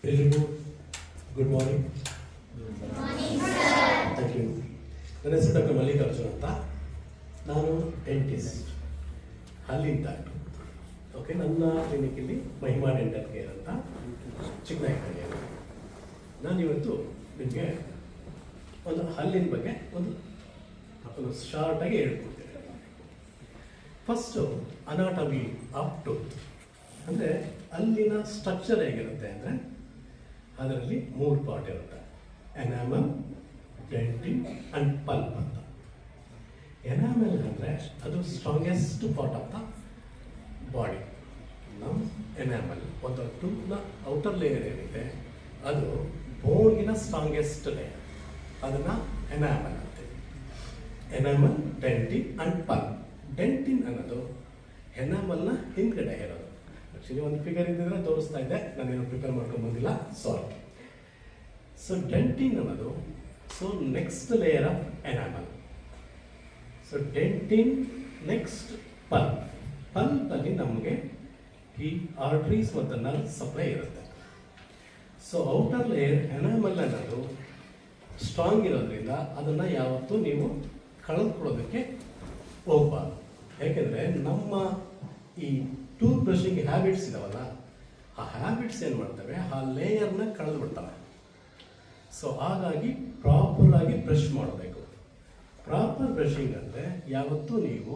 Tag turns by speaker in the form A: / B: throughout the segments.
A: ಎಲ್ರಿಗೂ good morning. Thank you. ನನ್ನ ಹೆಸರು ಡಾಕ್ಟರ್ ಮಲ್ಲಿಕಾರ್ಜುನ್ ಅಂತ. ನಾನು ಡೆಂಟಿಸ್ಟ್, ಹಲ್ಲಿನ ಡಾಕ್ಟರ್. ಓಕೆ, ನನ್ನ ಕ್ಲಿನಿಕಲ್ಲಿ ಮಹಿಮಾ ಡೆಂಟಲ್ ಕೇರ್ ಅಂತ ಚಿಕ್ಕನಾಯಕನಹಳ್ಳಿ. ನಾನಿವತ್ತು ನಿಮಗೆ ಒಂದು ಹಲ್ಲಿನ ಬಗ್ಗೆ ಒಂದು ಶಾರ್ಟಾಗಿ ಹೇಳ್ಕೊಡ್ತೇನೆ. ಫಸ್ಟು ಅನಾಟಮಿ ಆಫ್ ಟೂತ್, ಅಂದರೆ ಅಲ್ಲಿನ ಸ್ಟ್ರಕ್ಚರ್ ಹೇಗಿರುತ್ತೆ ಅಂದರೆ ಅದರಲ್ಲಿ 3 ಪಾರ್ಟ್ ಇರುತ್ತೆ: ಎನಾಮಲ್, ಡೆಂಟಿನ್ ಅಂಡ್ ಪಲ್ಪ್ ಅಂತ. ಎನಾಮಲ್ ಅಂದರೆ ಅದು strongest part of the body. ನಮ್ಮ ಎನಾಮಲ್ ಒಂದು ಟೂತ್ನ ಔಟರ್ ಲೇಯರ್ ಏನಿದೆ ಅದು ಬೋನ್ಗಿನ ಸ್ಟ್ರಾಂಗೆಸ್ಟ್ ಲೇಯರ್, ಅದನ್ನು ಎನಾಮಲ್ ಅಂತೀವಿ. Enamel, dentine and pulp. Dentine ಅನ್ನೋದು ಎನಾಮಲ್ನ ಹಿಂದ್ಗಡೆ ಇರೋದು. ಆಕ್ಚುಲಿ ಒಂದು ಫಿಗರ್ ಇದ್ದಿದ್ರೆ ತೋರಿಸ್ತಾ ಇದ್ದೆ, ನಾನೇನು ಪ್ರಿಪೇರ್ ಮಾಡ್ಕೊಂಡು ಬಂದಿಲ್ಲ, ಸಾರಿ. ಸೊ ಡೆಂಟಿನ್ ಅನ್ನೋದು next layer of enamel. So dentine next pulp. Pulp ಅಲ್ಲಿ ನಮಗೆ ಈ ಆರ್ಟ್ರೀಸ್ ಮತ್ತು ನರ್ವ್ ಸಪ್ಲೈ ಇರುತ್ತೆ. ಸೊ ಔಟರ್ ಲೇಯರ್ ಎನಾಮಲ್ ಅನ್ನೋದು ಸ್ಟ್ರಾಂಗ್ ಇರೋದ್ರಿಂದ ಅದನ್ನು ಯಾವತ್ತೂ ನೀವು ಕಳೆದುಕೊಳ್ಳೋದಕ್ಕೆ ಹೋಗ್ಬಾರ್ದು. ಯಾಕೆಂದರೆ ನಮ್ಮ ಈ ಟೂತ್ ಬ್ರಷಿಂಗ್ ಹ್ಯಾಬಿಟ್ಸ್ ಇದಾವಲ್ಲ, ಆ ಹ್ಯಾಬಿಟ್ಸ್ ಏನು ಮಾಡ್ತವೆ, ಆ ಲೇಯರ್ನ ಕಳೆದು ಬಿಡ್ತವೆ. ಸೊ ಹಾಗಾಗಿ ಪ್ರಾಪರಾಗಿ ಬ್ರಷ್ ಮಾಡಬೇಕು. ಪ್ರಾಪರ್ ಬ್ರಷಿಂಗ್ ಅಂದರೆ ಯಾವತ್ತೂ ನೀವು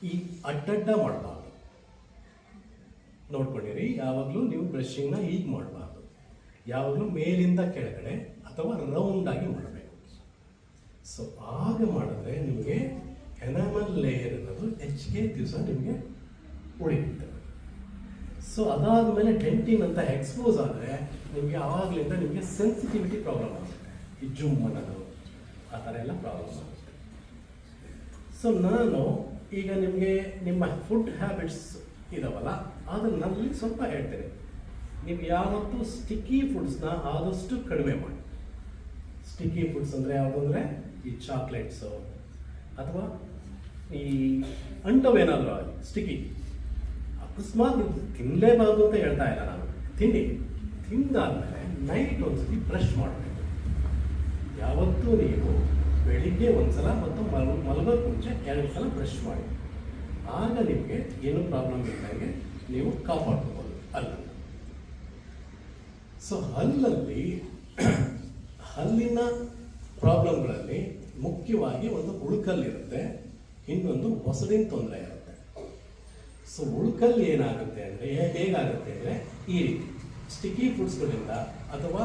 A: ಈ ಅಡ್ಡಡ್ಡ ಮಾಡಬಾರ್ದು. ನೋಡ್ಕೊಂಡಿರಿ, ಯಾವಾಗಲೂ ನೀವು ಬ್ರಷಿಂಗ್ನ ಈಗ ಮಾಡಬಾರ್ದು. ಯಾವಾಗಲೂ ಮೇಲಿಂದ ಕೆಳಗಡೆ ಅಥವಾ ರೌಂಡಾಗಿ ಮಾಡಬೇಕು. ಸೊ ಆಗ ಮಾಡಿದ್ರೆ ನಿಮಗೆ ಎನಾಮಲ್ ಲೇಯರ್ ಅನ್ನೋದು ಹೆಚ್ಚಿಗೆ ದಿವಸ ನಿಮಗೆ ಉಳಿಯುತ್ತೆ. ಸೊ ಅದಾದಮೇಲೆ ಡೆಂಟಿನ್ ಅಂತ ಎಕ್ಸ್ಪೋಸ್ ಆದರೆ ನಿಮಗೆ ಆವಾಗಲಿಂದ ನಿಮಗೆ ಸೆನ್ಸಿಟಿವಿಟಿ ಪ್ರಾಬ್ಲಮ್ ಆಗುತ್ತೆ. ಈ ಜುಮ್ ಅನ್ನೋದು ಆ ಥರ ಎಲ್ಲ ಪ್ರಾಬ್ಲಮ್ ಆಗುತ್ತೆ. ಸೊ ನಾನು ಈಗ ನಿಮಗೆ ನಿಮ್ಮ ಫುಡ್ ಹ್ಯಾಬಿಟ್ಸ್ ಇದಾವಲ್ಲ ಅದನ್ನಲ್ಲಿ ಸ್ವಲ್ಪ ಹೇಳ್ತೇನೆ. ನೀವು ಯಾವತ್ತೂ ಸ್ಟಿಕ್ಕಿ ಫುಡ್ಸ್ನ ಆದಷ್ಟು ಕಡಿಮೆ ಮಾಡಿ. ಸ್ಟಿಕ್ಕಿ ಫುಡ್ಸ್ ಅಂದರೆ ಯಾವುದು ಅಂದರೆ ಈ ಚಾಕ್ಲೇಟ್ಸು ಅಥವಾ ಈ ಅಂಟವೇನಾದರೂ ಆಗಲಿ ಸ್ಟಿಕ್ಕಿ, ಅಕಸ್ಮಾತ್ ನೀವು ತಿನ್ನಲೇಬಾರ್ದು ಅಂತ ಹೇಳ್ತಾ ಇಲ್ಲ ನಾನು. ತಿಂದಾದ್ಮೇಲೆ ನೈಟ್ ಒಂದ್ಸತಿ ಬ್ರಷ್ ಮಾಡಬೇಕು. ಯಾವತ್ತೂ ನೀವು ಬೆಳಿಗ್ಗೆ ಒಂದ್ಸಲ ಮತ್ತು ಮಲಗೋಕ್ಕೆ ಮುಂಚೆ 2 ಸಲ ಬ್ರಷ್ ಮಾಡಿ. ಆಗ ನಿಮಗೆ ಏನು ಪ್ರಾಬ್ಲಮ್ ಇದ್ದಂಗೆ ನೀವು ಕಾಪಾಡ್ಕೋಬೋದು ಹಲ್ಲನ್ನು. ಸೊ ಹಲ್ಲಿನ ಪ್ರಾಬ್ಲಮ್ಗಳಲ್ಲಿ ಮುಖ್ಯವಾಗಿ ಒಂದು ಉಳುಕಲ್ಲಿರುತ್ತೆ, ಇನ್ನೊಂದು ಹೊಸಡಿನ ತೊಂದರೆ ಇರುತ್ತೆ. ಸೊ ಉಳುಕಲ್ಲಿ ಏನಾಗುತ್ತೆ ಅಂದರೆ ಹೇಗಾಗುತ್ತೆ ಅಂದರೆ ಈ ರೀತಿ ಸ್ಟಿಕ್ಕಿ ಫುಡ್ಸ್ಗಳಿಂದ ಅಥವಾ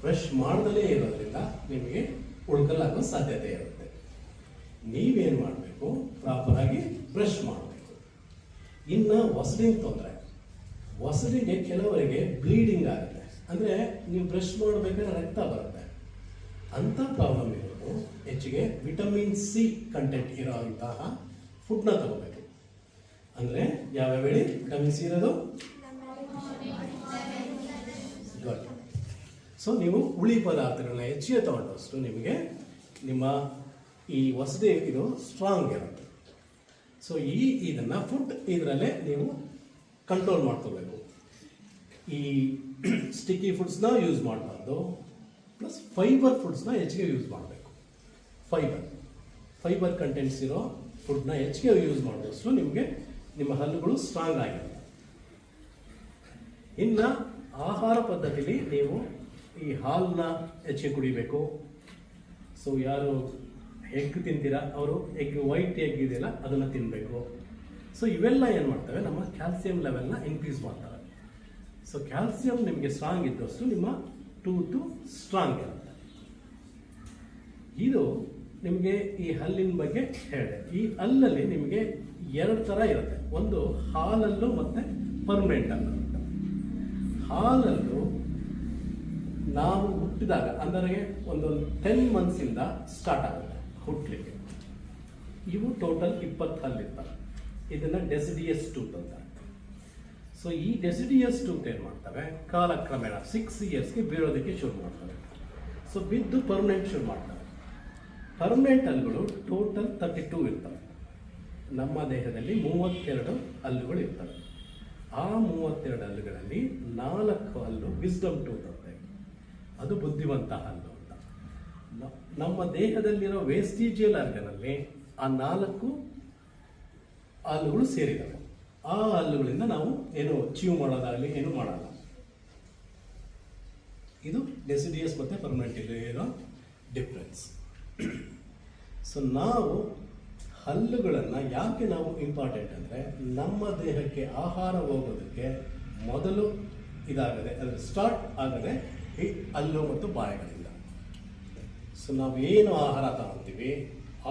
A: ಬ್ರಷ್ ಮಾಡ್ದಲೇ ಇರೋದ್ರಿಂದ ನಿಮಗೆ ಉಳುಕಲ್ಲಾಗೋ ಸಾಧ್ಯತೆ ಇರುತ್ತೆ. ನೀವೇನು ಮಾಡಬೇಕು, ಪ್ರಾಪರಾಗಿ ಬ್ರಷ್ ಮಾಡಬೇಕು. ಇನ್ನು ಹೊಸಡಿನ ತೊಂದರೆ, ಹೊಸಡಿಗೆ ಕೆಲವರಿಗೆ ಬ್ಲೀಡಿಂಗ್ ಆಗುತ್ತೆ, ಅಂದರೆ ನೀವು ಬ್ರಷ್ ಮಾಡಬೇಕಾದ್ರೆ ರಕ್ತ ಬರುತ್ತೆ. ಅಂಥ ಪ್ರಾಬ್ಲಮ್ ಇರೋದು ಹೆಚ್ಚಿಗೆ ವಿಟಮಿನ್ ಸಿ ಕಂಟೆಂಟ್ ಇರೋಂತಹ ಫುಡ್ನ ತಗೋಬೇಕು. ಅಂದರೆ ಯಾವ್ಯಾವ ಹೇಳಿ ವಿಟಮಿನ್ ಸಿ ಇರೋದು? ಗುಡ್. ಸೊ ನೀವು ಹುಳಿ ಪದಾರ್ಥಗಳನ್ನ ಹೆಚ್ಚಿಗೆ ತಗೊಂಡಷ್ಟು ನಿಮಗೆ ನಿಮ್ಮ ಈ ಹೊಸದೇ ಇದು ಸ್ಟ್ರಾಂಗ್ ಇರುತ್ತೆ. ಸೊ ಇದನ್ನು ಫುಡ್ ಇದರಲ್ಲೇ ನೀವು ಕಂಟ್ರೋಲ್ ಮಾಡ್ಕೋಬೇಕು. ಈ ಸ್ಟಿಕ್ಕಿ ಫುಡ್ಸ್ನ ಯೂಸ್ ಮಾಡಬಾರ್ದು, ಪ್ಲಸ್ ಫೈಬರ್ ಫುಡ್ಸ್ನ ಹೆಚ್ಚಿಗೆ ಯೂಸ್ ಮಾಡಬೇಕು. ಫೈಬರ್ ಕಂಟೆಂಟ್ಸ್ ಇರೋ ಫುಡ್ನ ಹೆಚ್ಚಿಗೆ ಯೂಸ್ ಮಾಡಿದಷ್ಟು ನಿಮಗೆ ನಿಮ್ಮ ಹಲ್ಲುಗಳು ಸ್ಟ್ರಾಂಗ್ ಆಗಿರುತ್ತೆ. ಇನ್ನು ಆಹಾರ ಪದ್ಧತಿಲಿ ನೀವು ಈ ಹಾಲನ್ನ ಹೆಚ್ಚಿಗೆ ಕುಡಿಬೇಕು. ಸೊ ಯಾರು ಎಗ್ ತಿಂತೀರಾ ಅವರು ವೈಟ್ ಎಗ್ ಇದೆಯಲ್ಲ ಅದನ್ನು ತಿನ್ನಬೇಕು. ಸೊ ಇವೆಲ್ಲ ಏನು ಮಾಡ್ತವೆ, ನಮ್ಮ ಕ್ಯಾಲ್ಸಿಯಂ ಲೆವೆಲ್ನ ಇನ್ಕ್ರೀಸ್ ಮಾಡ್ತವೆ. ಸೊ ಕ್ಯಾಲ್ಸಿಯಂ ನಿಮಗೆ ಸ್ಟ್ರಾಂಗ್ ಇದ್ದಷ್ಟು ನಿಮ್ಮ ಟೂತು ಸ್ಟ್ರಾಂಗ್ ಇರುತ್ತೆ. ಇದು ನಿಮಗೆ ಈ ಹಲ್ಲಿನ ಬಗ್ಗೆ ಹೇಳಿದೆ. ಈ ಹಲ್ಲಲ್ಲಿ ನಿಮಗೆ 2 ಥರ ಇರುತ್ತೆ. ಒಂದು ಹಾಲಲ್ಲು ಮತ್ತು ಪರ್ಮನೆಂಟ್ ಹಲ್ಲು. ಹಾಲಲ್ಲು ನಾವು ಹುಟ್ಟಿದಾಗ ಅಂದರೆ ಒಂದು 10 ಮಂತ್ಸಿಂದ ಸ್ಟಾರ್ಟ್ ಆಗುತ್ತೆ ಹುಟ್ಟಲಿಕ್ಕೆ. ಇವು ಟೋಟಲ್ 20 ಹಲ್ಲಿರ್ತವೆ. ಇದನ್ನು ಡೆಸಿಡಿಯಸ್ ಟೂತ್ ಅಂತ. ಸೊ ಈ ಡೆಸಿಡಿಯಸ್ ಟೂತ್ ಏನು ಮಾಡ್ತವೆ, ಕಾಲಕ್ರಮೇಣ 6 ಇಯರ್ಸ್ಗೆ ಬೀಳೋದಕ್ಕೆ ಶುರು ಮಾಡ್ತವೆ. ಸೊ ಬಿದ್ದು ಪರ್ಮನೆಂಟ್ ಶುರು ಮಾಡ್ತವೆ. ಪರ್ಮನೆಂಟ್ ಹಲ್ಲುಗಳು ಟೋಟಲ್ 32 ಇರ್ತವೆ. ನಮ್ಮ ದೇಹದಲ್ಲಿ 32 ಹಲ್ಲುಗಳು ಇರ್ತವೆ. ಆ 32 ಹಲ್ಲುಗಳಲ್ಲಿ 4 ಹಲ್ಲು ವಿಸ್ಡಮ್ ಟೂತ್ ಅಂತ, ಅದು ಬುದ್ಧಿವಂತ ಹಲ್ಲು ಅಂತ. ನಮ್ಮ ದೇಹದಲ್ಲಿರೋ ವೇಸ್ಟಿಜಿಯಲ್ ಆರ್ಗನಲ್ಲಿ ಆ 4 ಹಲ್ಲುಗಳು ಸೇರಿದ್ದಾವೆ. ಆ ಹಲ್ಲುಗಳಿಂದ ನಾವು ಏನು ಚೀವ್ ಮಾಡೋದಾಗಲಿ ಏನು ಮಾಡಲ್ಲ. ಇದು ಡೆಸಿಡಿಯಸ್ ಮತ್ತು ಪರ್ಮನೆಂಟ್ ಇರೋ ಡಿಫ್ರೆನ್ಸ್. ಸೊ ನಾವು ಹಲ್ಲುಗಳನ್ನು ಯಾಕೆ ನಾವು ಇಂಪಾರ್ಟೆಂಟ್ ಅಂದರೆ, ನಮ್ಮ ದೇಹಕ್ಕೆ ಆಹಾರ ಹೋಗೋದಕ್ಕೆ ಮೊದಲು ಇದಾಗದೆ, ಅದರ ಸ್ಟಾರ್ಟ್ ಆಗದೆ ಈ ಹಲ್ಲು ಮತ್ತು ಬಾಯಿಗಳಿಂದ. ಸೊ ನಾವು ಏನು ಆಹಾರ ತಗೊಳ್ತೀವಿ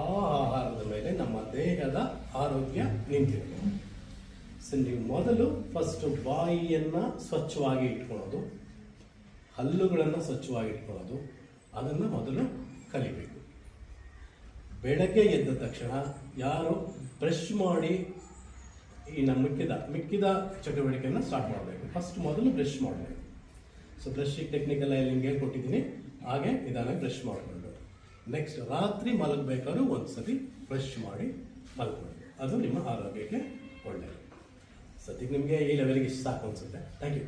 A: ಆ ಆಹಾರದ ಮೇಲೆ ನಮ್ಮ ದೇಹದ ಆರೋಗ್ಯ ನಿಂತಿರುತ್ತೆ. ಸೊ ನೀವು ಮೊದಲು ಫಸ್ಟು ಬಾಯಿಯನ್ನು ಸ್ವಚ್ಛವಾಗಿ ಇಟ್ಕೊಳ್ಳೋದು, ಹಲ್ಲುಗಳನ್ನು ಸ್ವಚ್ಛವಾಗಿ ಇಟ್ಕೊಳ್ಳೋದು, ಅದನ್ನು ಮೊದಲು ಕಲಿಬೇಕು. ಬೆಳಗ್ಗೆ ಎದ್ದ ತಕ್ಷಣ ಯಾರು ಬ್ರಷ್ ಮಾಡಿ ಈ ಮಿಕ್ಕಿದ ಚಟುವಟಿಕೆಯನ್ನು ಸ್ಟಾರ್ಟ್ ಮಾಡಬೇಕು. ಫಸ್ಟ್ ಮೊದಲು ಬ್ರಷ್ ಮಾಡಬೇಕು. ಸೊ ಬ್ರಷಿಗೆ ಟೆಕ್ನಿಕಲ್ ನಿಮ್ಗೆ ಹೇಳ್ಕೊಟ್ಟಿದ್ದೀನಿ, ಹಾಗೆ ನಿಧಾನ ಬ್ರಷ್ ಮಾಡಿಕೊಂಡು ನೆಕ್ಸ್ಟ್ ರಾತ್ರಿ ಮಲಗಬೇಕಾದ್ರೂ ಒಂದ್ಸತಿ ಬ್ರಷ್ ಮಾಡಿ ಮಲ್ಕೊಳ್ಳಿ. ಅದು ನಿಮ್ಮ ಆರೋಗ್ಯಕ್ಕೆ ಒಳ್ಳೆಯದು. ಸದ್ಯಕ್ಕೆ ನಿಮಗೆ ಈ ಲೆವೆಲ್ಗೆ ಇಷ್ಟು ಸಾಕು ಅನಿಸುತ್ತೆ. Thank you.